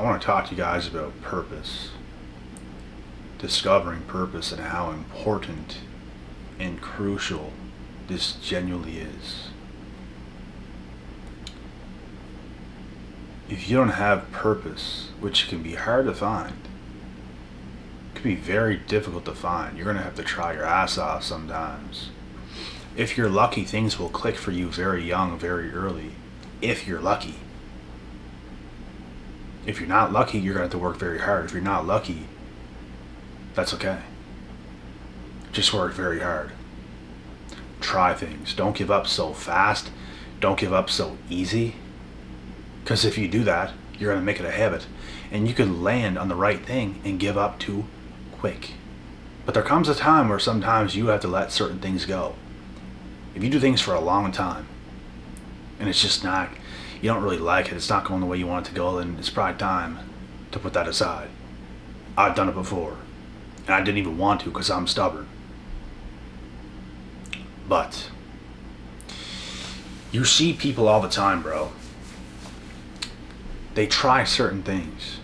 I want to talk to you guys about purpose, discovering purpose, and how important and crucial this genuinely is. If you don't have purpose, which can be hard to find, it can be very difficult to find. You're going to have to try your ass off sometimes. If you're lucky, things will click for you very young, very early. If you're lucky. If you're not lucky, you're going to have to work very hard. If you're not lucky, that's okay. Just work very hard. Try things. Don't give up so fast. Don't give up so easy. Because if you do that, you're going to make it a habit. And you can land on the right thing and give up too quick. But there comes a time where sometimes you have to let certain things go. If you do things for a long time, and it's just not, you don't really like it, it's not going the way you want it to go, then it's probably time to put that aside. I've done it before, and I didn't even want to because I'm stubborn. But you see people all the time, bro. They try certain things.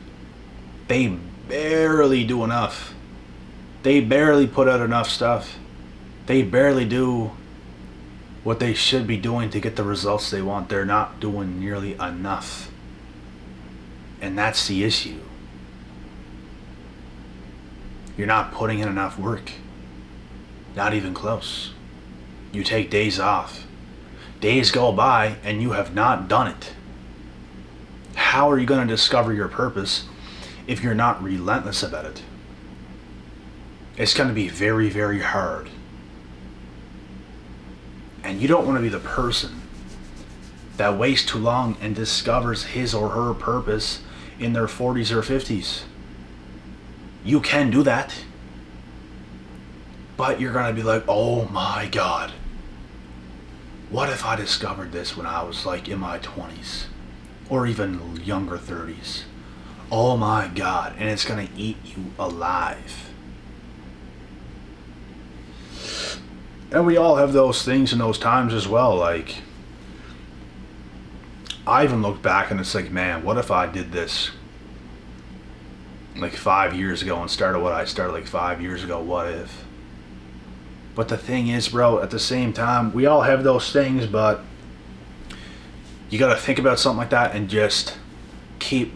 They barely do enough. They barely put out enough stuff. They barely do what they should be doing to get the results they want. They're not doing nearly enough. And that's the issue. You're not putting in enough work. Not even close. You take days off. Days go by and you have not done it. How are you going to discover your purpose if you're not relentless about it? It's going to be very, very hard. And you don't want to be the person that waits too long and discovers his or her purpose in their 40s or 50s. You can do that. But you're going to be like, oh my God. What if I discovered this when I was like in my 20s? Or even younger 30s? Oh my God. And it's going to eat you alive. And we all have those things in those times as well. Like, I even look back and it's like, man, what if I did this like 5 years ago and started what I started like 5 years ago? What if? But the thing is, bro, at the same time, we all have those things, but you got to think about something like that and just keep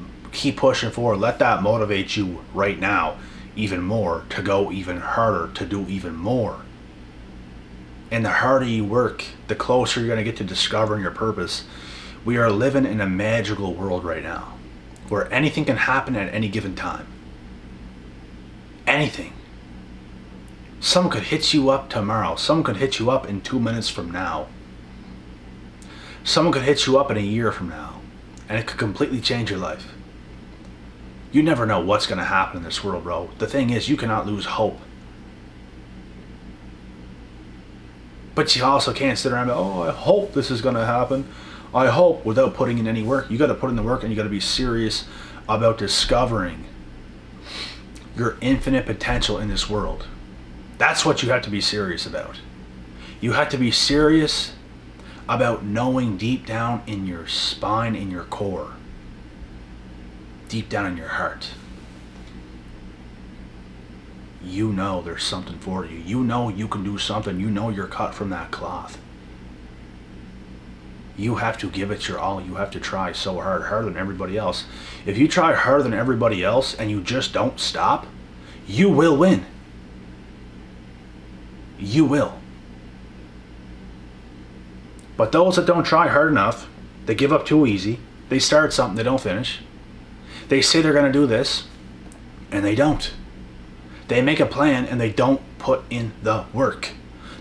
pushing forward. Let that motivate you right now even more to go even harder, to do even more. And the harder you work, the closer you're going to get to discovering your purpose. We are living in a magical world right now where anything can happen at any given time. Anything. Someone could hit you up tomorrow. Someone could hit you up in 2 minutes from now. Someone could hit you up in a year from now. And it could completely change your life. You never know what's going to happen in this world, bro. The thing is, you cannot lose hope. But you also can't sit around and go, oh, I hope this is going to happen. I hope, without putting in any work. You got to put in the work and you got to be serious about discovering your infinite potential in this world. That's what you have to be serious about. You have to be serious about knowing deep down in your spine, in your core, deep down in your heart, you know there's something for you. You know you can do something. You know you're cut from that cloth. You have to give it your all. You have to try so hard, harder than everybody else. If you try harder than everybody else and you just don't stop, you will win. You will. But those that don't try hard enough, they give up too easy. They start something, they don't finish. They say they're going to do this, and they don't. They make a plan and they don't put in the work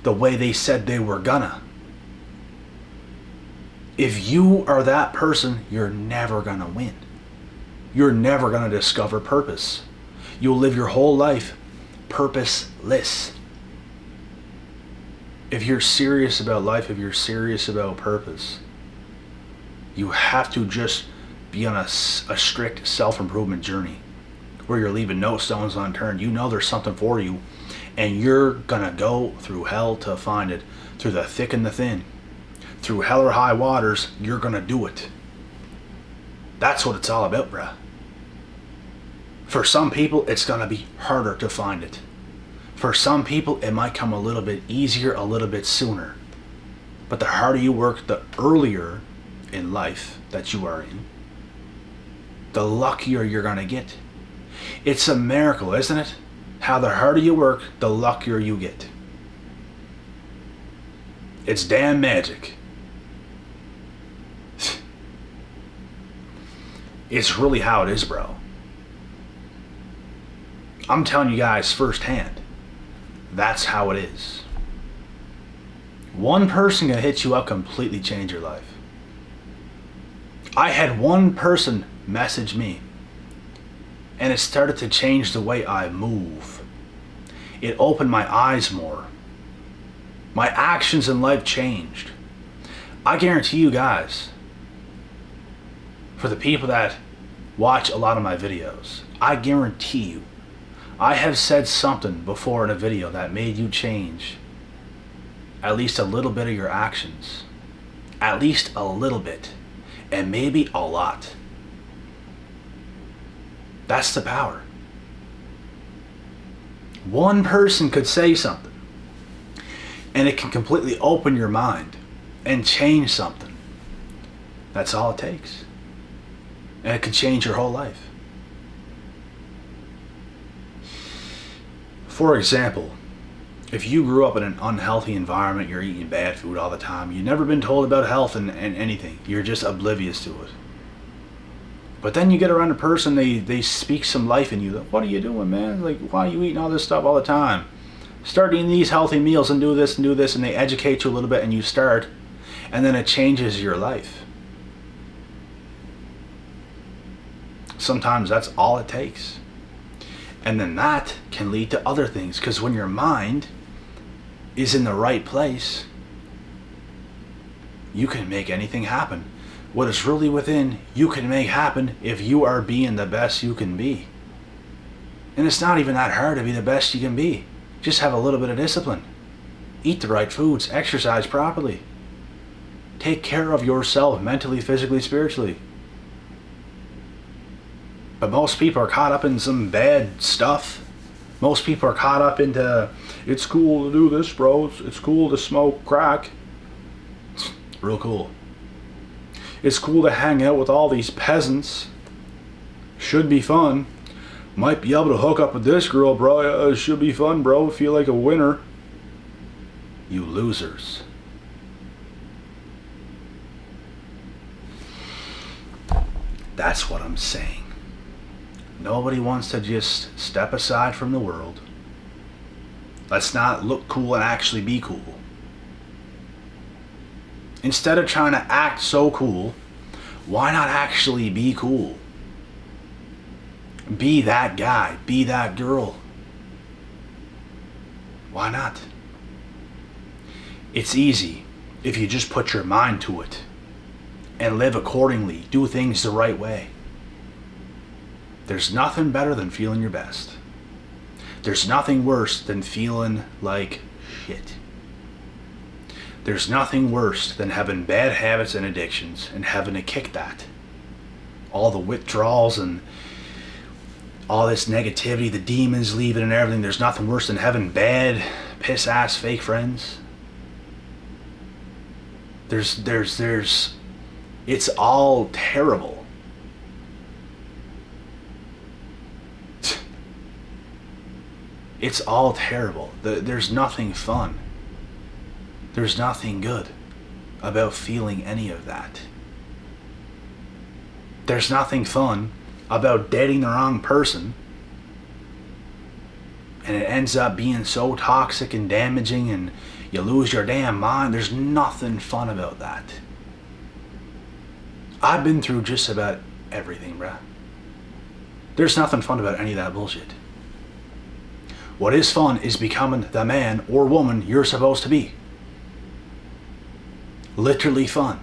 the way they said they were gonna. If you are that person, you're never gonna win. You're never gonna discover purpose. You'll live your whole life purposeless. If you're serious about life, if you're serious about purpose, you have to just be on a strict self-improvement journey where you're leaving no stones unturned. You know there's something for you, and you're gonna go through hell to find it, through the thick and the thin, through hell or high waters. You're gonna do it. That's what it's all about, bruh. For some people, it's going to be harder to find it. For some people, it might come a little bit easier, a little bit sooner. But the harder you work, the earlier in life that you are in, the luckier you're going to get. It's a miracle, isn't it? How the harder you work, the luckier you get. It's damn magic. It's really how it is, bro. I'm telling you guys firsthand. That's how it is. One person can hit you up, completely change your life. I had one person message me, and it started to change the way I move. It opened my eyes more. My actions in life changed. I guarantee you guys, for the people that watch a lot of my videos, I guarantee you, I have said something before in a video that made you change at least a little bit of your actions. At least a little bit. And maybe a lot. That's the power. One person could say something, and it can completely open your mind and change something. That's all it takes. And it can change your whole life. For example, if you grew up in an unhealthy environment, you're eating bad food all the time, you've never been told about health and anything, you're just oblivious to it. But then you get around a person, they speak some life in you. Like, what are you doing, man? Like, why are you eating all this stuff all the time? Start eating these healthy meals and do this, and they educate you a little bit, and you start, and then it changes your life. Sometimes that's all it takes. And then that can lead to other things, because when your mind is in the right place, you can make anything happen. What is really within, you can make happen if you are being the best you can be. And it's not even that hard to be the best you can be. Just have a little bit of discipline. Eat the right foods, exercise properly. Take care of yourself mentally, physically, spiritually. But most people are caught up in some bad stuff. Most people are caught up into, it's cool to do this, bro. It's cool to smoke crack. It's real cool. It's cool to hang out with all these peasants. Should be fun. Might be able to hook up with this girl, bro. Should be fun, bro. Feel like a winner. You losers. That's what I'm saying. Nobody wants to just step aside from the world. Let's not look cool and actually be cool. Instead of trying to act so cool, why not actually be cool? Be that guy, be that girl. Why not? It's easy if you just put your mind to it and live accordingly, do things the right way. There's nothing better than feeling your best. There's nothing worse than feeling like shit. There's nothing worse than having bad habits and addictions and having to kick that. All the withdrawals and all this negativity, the demons leaving and everything. There's nothing worse than having bad, piss-ass fake friends. It's all terrible. It's all terrible. There's nothing fun. There's nothing good about feeling any of that. There's nothing fun about dating the wrong person, and it ends up being so toxic and damaging and you lose your damn mind. There's nothing fun about that. I've been through just about everything, bruh. There's nothing fun about any of that bullshit. What is fun is becoming the man or woman you're supposed to be. Literally fun.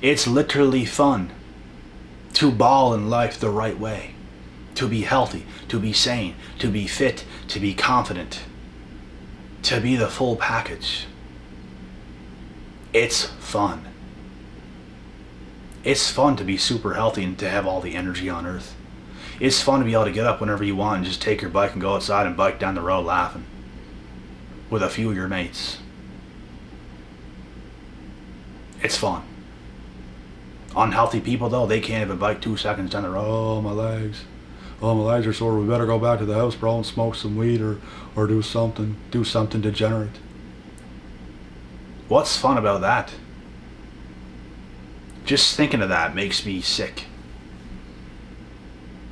It's literally fun to ball in life the right way. To be healthy, to be sane, to be fit, to be confident. To be the full package. It's fun. It's fun to be super healthy and to have all the energy on earth. It's fun to be able to get up whenever you want and just take your bike and go outside and bike down the road laughing with a few of your mates. It's fun. Unhealthy people, though, they can't even bike 2 seconds down the road. Oh, my legs. Oh, my legs are sore. We better go back to the house, bro, and smoke some weed or do something. Do something degenerate. What's fun about that? Just thinking of that makes me sick.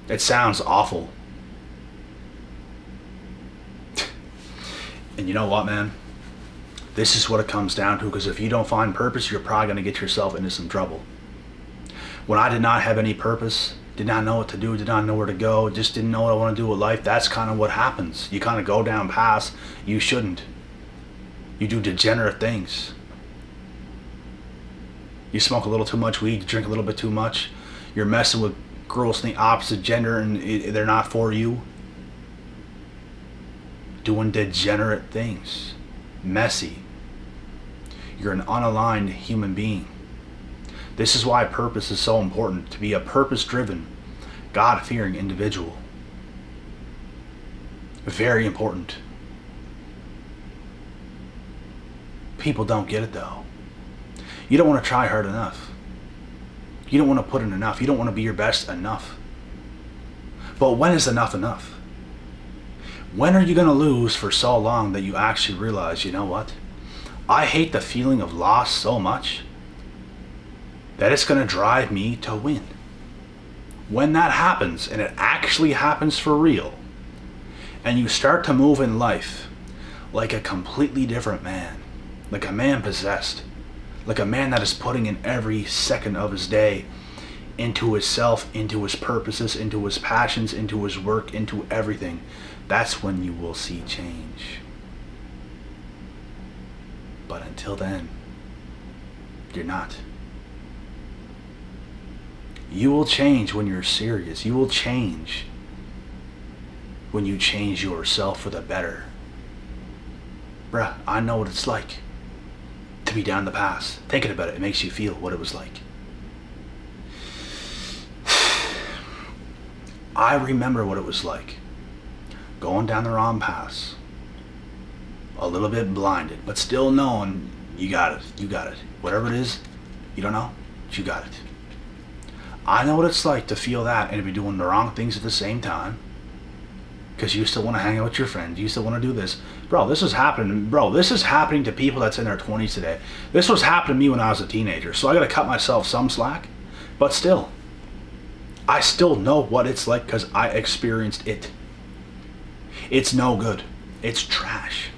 It sounds awful. And you know what, man? This is what it comes down to, because if you don't find purpose, you're probably going to get yourself into some trouble. When I did not have any purpose, did not know what to do, did not know where to go, just didn't know what I want to do with life, that's kind of what happens. You kind of go down paths you shouldn't. You do degenerate things. You smoke a little too much weed, you drink a little bit too much, you're messing with girls in the opposite gender and they're not for you. Doing degenerate things. Messy. You're an unaligned human being. This is why purpose is so important, to be a purpose-driven, God-fearing individual. Very important. People don't get it, though. You don't want to try hard enough. You don't want to put in enough. You don't want to be your best enough. But when is enough enough? When are you going to lose for so long that you actually realize, you know what? I hate the feeling of loss so much that it's going to drive me to win. When that happens, and it actually happens for real, and you start to move in life like a completely different man, like a man possessed, like a man that is putting in every second of his day into himself, into his purposes, into his passions, into his work, into everything, that's when you will see change. But until then, you're not. You will change when you're serious. You will change when you change yourself for the better. Bruh, I know what it's like to be down the path. Thinking about it, it makes you feel what it was like. I remember what it was like. Going down the wrong paths. A little bit blinded, but still knowing you got it. You got it. Whatever it is, you don't know, but you got it. I know what it's like to feel that and to be doing the wrong things at the same time. Because you still want to hang out with your friends. You still want to do this. Bro, this is happening. Bro, this is happening to people that's in their 20s today. This was happening to me when I was a teenager. So I got to cut myself some slack. But still, I still know what it's like because I experienced it. It's no good. It's trash.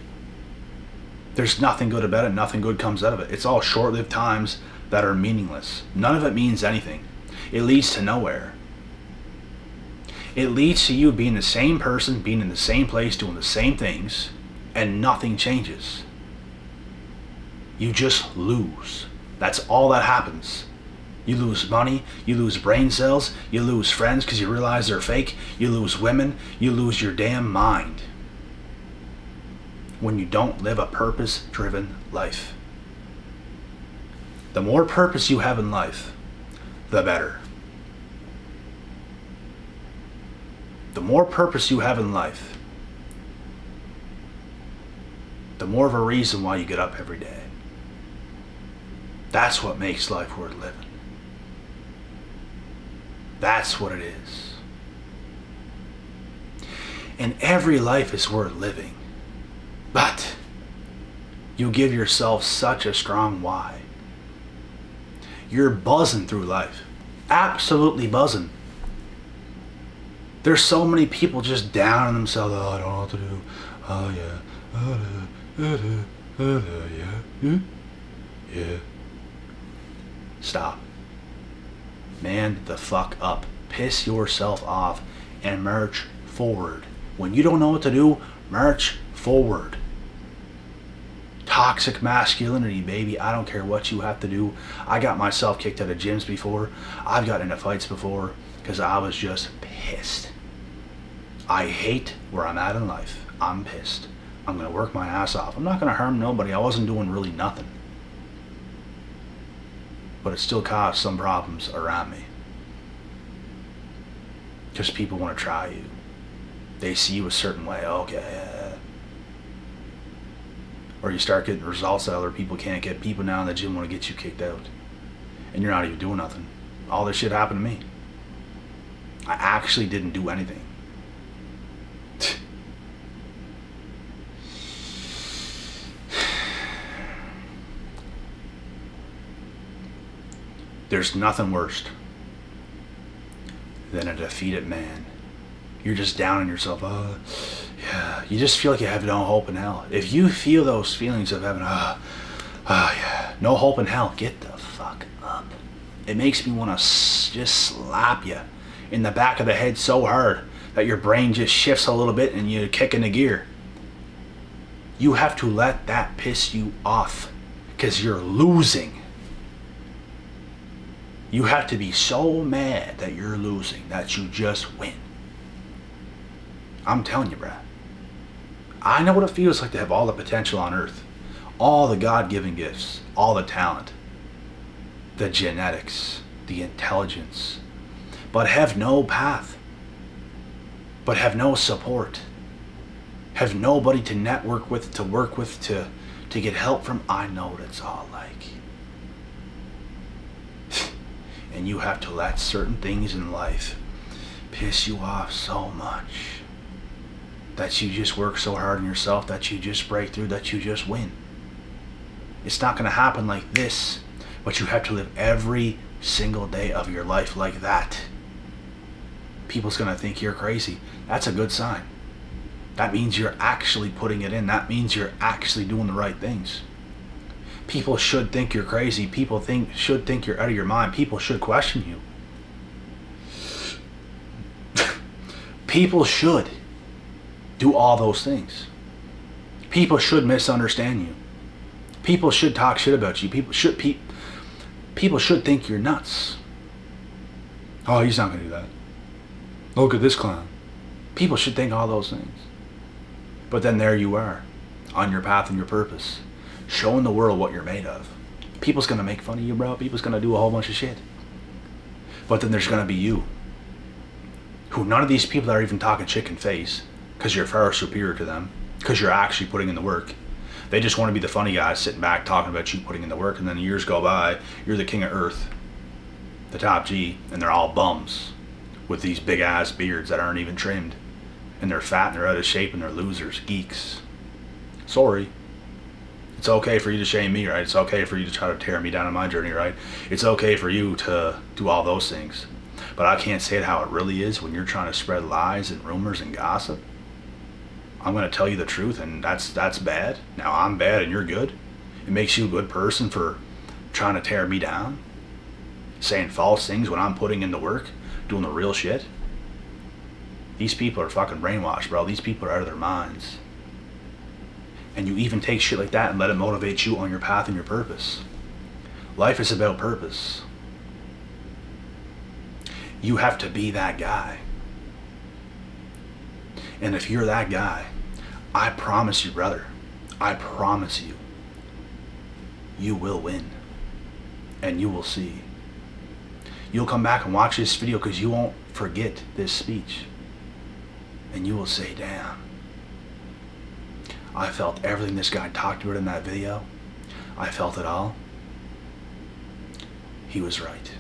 There's nothing good about it. Nothing good comes out of it. It's all short-lived times that are meaningless. None of it means anything. It leads to nowhere. It leads to you being the same person, being in the same place, doing the same things, and nothing changes. You just lose. That's all that happens. You lose money, you lose brain cells, you lose friends because you realize they're fake, you lose women, you lose your damn mind. When you don't live a purpose-driven life. The more purpose you have in life, the better. The more purpose you have in life, the more of a reason why you get up every day. That's what makes life worth living. That's what it is. And every life is worth living. But you give yourself such a strong why. You're buzzing through life. Absolutely buzzing. There's so many people just down on themselves. Oh, I don't know what to do. Oh, yeah. Yeah. Stop. Man the fuck up. Piss yourself off and march forward. When you don't know what to do, march forward. Toxic masculinity, baby. I don't care what you have to do. I got myself kicked out of gyms before. I've gotten into fights before because I was just pissed. I hate where I'm at in life. I'm pissed. I'm going to work my ass off. I'm not going to harm nobody. I wasn't doing really nothing. But it still caused some problems around me. Because people want to try you. They see you a certain way. Okay. Or you start getting results that other people can't get. People now in the gym want to get you kicked out. And you're not even doing nothing. All this shit happened to me. I actually didn't do anything. There's nothing worse than a defeated man. You're just down on yourself. Yeah. You just feel like you have no hope in hell. If you feel those feelings of having, yeah, no hope in hell, get the fuck up. It makes me want to just slap you in the back of the head so hard that your brain just shifts a little bit and you kick into gear. You have to let that piss you off because you're losing. You have to be so mad that you're losing that you just win. I'm telling you, bruh. I know what it feels like to have all the potential on earth. All the God-given gifts. All the talent. The genetics. The intelligence. But have no path. But have no support. Have nobody to network with, to work with, to get help from. I know what it's all like. And you have to let certain things in life piss you off so much that you just work so hard on yourself that you just break through, that you just win. It's not going to happen like this, but you have to live every single day of your life like that. People's going to think you're crazy. That's a good sign. That means you're actually putting it in. That means you're actually doing the right things. People should think you're crazy. People should think you're out of your mind. People should question you. People should do all those things. People should misunderstand you. People should talk shit about you. People should think you're nuts. Oh, he's not going to do that. Look at this clown. People should think all those things. But then there you are, on your path and your purpose, showing the world what you're made of. People's going to make fun of you, bro. People's going to do a whole bunch of shit. But then there's going to be you, who none of these people are even talking chicken face, because you're far superior to them, because you're actually putting in the work. They just want to be the funny guys sitting back talking about you putting in the work, and then years go by, you're the king of earth, the top G, and they're all bums with these big ass beards that aren't even trimmed, and they're fat and they're out of shape and they're losers, geeks. Sorry. It's okay for you to shame me, right? It's okay for you to try to tear me down on my journey, right? It's okay for you to do all those things. But I can't say it how it really is when you're trying to spread lies and rumors and gossip. I'm going to tell you the truth, and that's bad. Now I'm bad and you're good. It makes you a good person for trying to tear me down, saying false things when I'm putting in the work, doing the real shit. These people are fucking brainwashed, bro. These people are out of their minds. And you even take shit like that and let it motivate you on your path and your purpose. Life is about purpose. You have to be that guy. And if you're that guy, I promise you, brother, I promise you, you will win. And you will see. You'll come back and watch this video because you won't forget this speech. And you will say, damn, I felt everything this guy talked about in that video. I felt it all. He was right.